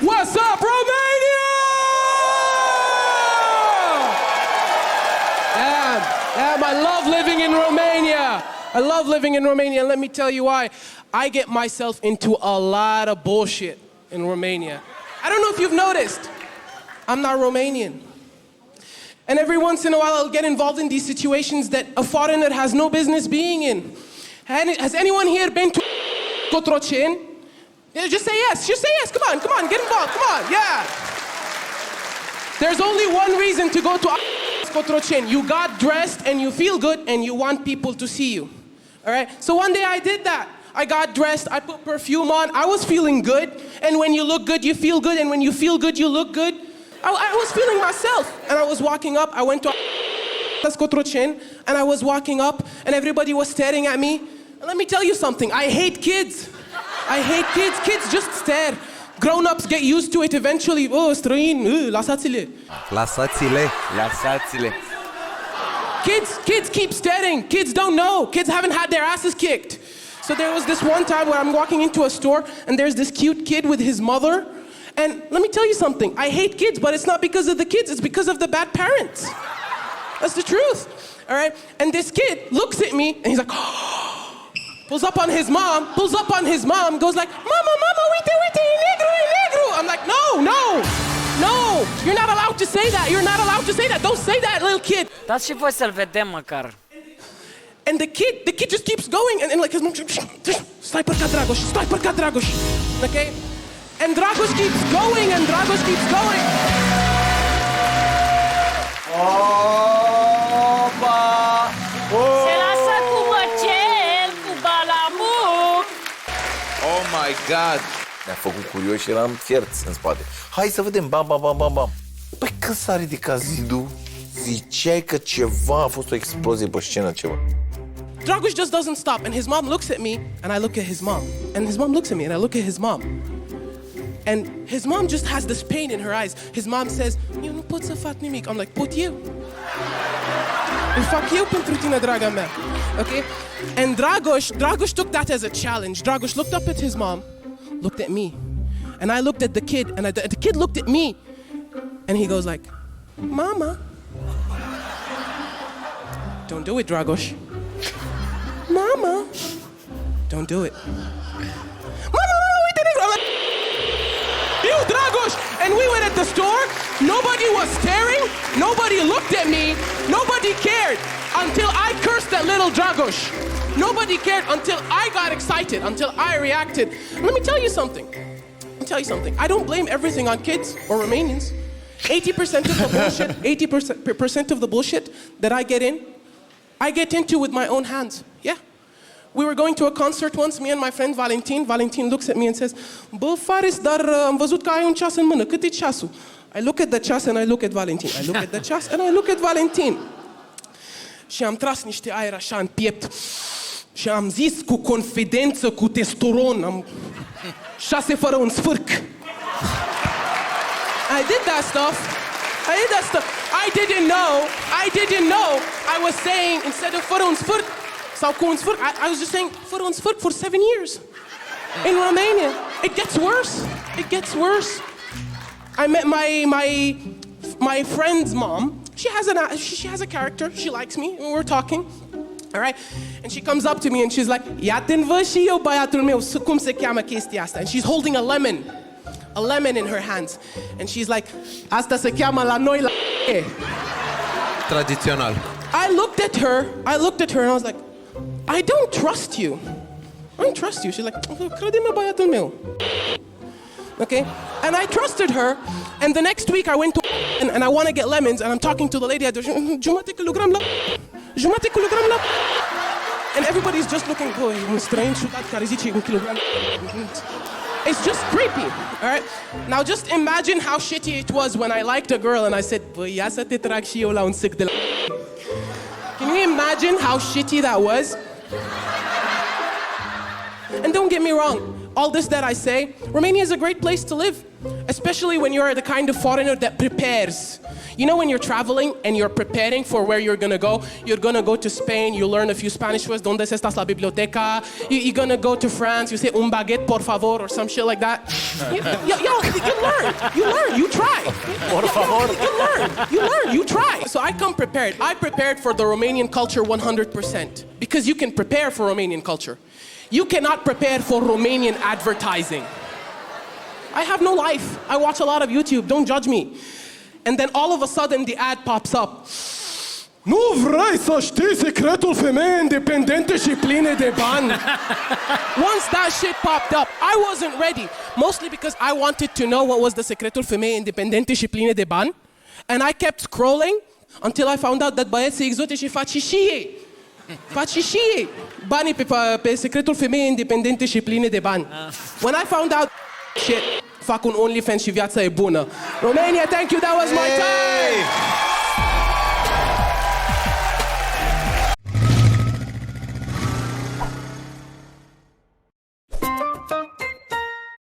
What's up, Romania? Damn, I love living in Romania. I love living in Romania, and let me tell you why. I get myself into a lot of bullshit in Romania. I don't know if you've noticed. I'm not Romanian. And every once in a while I'll get involved in these situations that a foreigner has no business being in. Has anyone here been to Cotroceni? Just say yes, come on, get involved, come on, yeah. There's only one reason to go to Cotroceni. You got dressed and you feel good and you want people to see you, all right? So one day I did that. I got dressed, I put perfume on, I was feeling good, and when you look good, you feel good, and when you feel good, you look good. I was feeling myself, and I was walking up, I went to Cotroceni, and I was walking up, and everybody was staring at me. And let me tell you something, I hate kids. I hate kids. Kids just stare. Grown-ups get used to it eventually. Oh, străin, lăsați-le. Lăsați-le. Kids keep staring. Kids don't know. Kids haven't had their asses kicked. So there was this one time where I'm walking into a store, and there's this cute kid with his mother. And let me tell you something, I hate kids, but it's not because of the kids, it's because of the bad parents. That's the truth, all right? And this kid looks at me, and he's like, pulls up on his mom, goes like, Mama, uite, negru. I'm like, no, you're not allowed to say that, don't say that, little kid. Dați și voi să-l vedem măcar. And the kid just keeps going, and like his mom, stai părcat Dragoș, okay? And Dragoș keeps going, Opa! Se lasă cu măcel, cu balamuc. Oh my God! Ne-a făcut curios și eram fierți în spate. Hai să vedem, bam. Păi când s-a ridicat zidul, ziceai că ceva a fost o explozie pe scenă, ceva. Dragoș just doesn't stop, and his mom looks at me, and I look at his mom. And his mom looks at me, and I look at his mom. And his mom just has this pain in her eyes. His mom says, eu nu pot să fac nimic. I'm like, pot eu? Îl fac eu pentru tine, draga mea. Okay? And Dragoș took that as a challenge. Dragoș looked up at his mom, looked at me, and I looked at the kid, and the kid looked at me, and he goes like, Mama. Don't do it, Dragoș. Mama. Don't do it. Mama, uite, negru. I'm like, you, Dragoș. And we went at the store. Nobody was staring. Nobody looked at me. Nobody cared until I cursed at little Dragoș. Nobody cared until I got excited, until I reacted. Let me tell you something. I don't blame everything on kids or Romanians. 80% of the bullshit, 80% of the bullshit that I get into with my own hands. Yeah. We were going to a concert once, me and my friend Valentin. Valentin looks at me and says, bă, Faris, dar am văzut că ai un ceas în mână. Cât e ceasul? I look at the ceas and I look at Valentin. I look at the ceas and I look at Valentin. Și am tras niște aer așa în piept. Și am zis cu confidență, cu testosteron, am 6 fără un sfârc. I did that stuff. I didn't know. I was saying, instead of fără un sfârc, sau cu un sfârc, I was just saying, fără un sfârc for 7 years. In Romania. It gets worse. I met my friend's mom. She has a character. She likes me, and we're talking. All right? And she comes up to me and she's like, ia te învăț și eu, băiatul meu, cum se cheamă chestia asta? And she's holding a lemon in her hands. And she's like, asta se cheamă la noi la tradițional. I looked at her and I was like, I don't trust you. She's like, crede-mă, băiatul meu. Okay? And I trusted her, and the next week I went to and I want to get lemons, and I'm talking to the lady at the jumătate kilogram la. And everybody's just looking, boy, un străin ciudat care zice un kilogram. It's just creepy, all right? Now just imagine how shitty it was when I liked a girl and I said, băi, ia să te trag și eu la un sâc de la. Can you imagine how shitty that was? And don't get me wrong, all this that I say, Romania is a great place to live. Especially when you're the kind of foreigner that prepares. You know when you're traveling and you're preparing for where you're gonna go to Spain, you learn a few Spanish words, donde estás la biblioteca? You're gonna go to France, you say un baguette por favor or some shit like that. You learn, you try. Por favor. You learn, you try. So I come prepared. I prepared for the Romanian culture 100%. Because you can prepare for Romanian culture. You cannot prepare for Romanian advertising. I have no life. I watch a lot of YouTube, don't judge me. And then all of a sudden the ad pops up. Nu vrei să știi secretul femeii independente și pline de bani? Once that shit popped up, I wasn't ready. Mostly because I wanted to know what was the secretul femeii independente și pline de bani. And I kept scrolling until I found out that băieții exotici fac și ei. Fac și ei banii pe secretul femeii independente și pline de bani. When I found out shit, fac un OnlyFans și viața e bună. Romania, thank you, that was my time!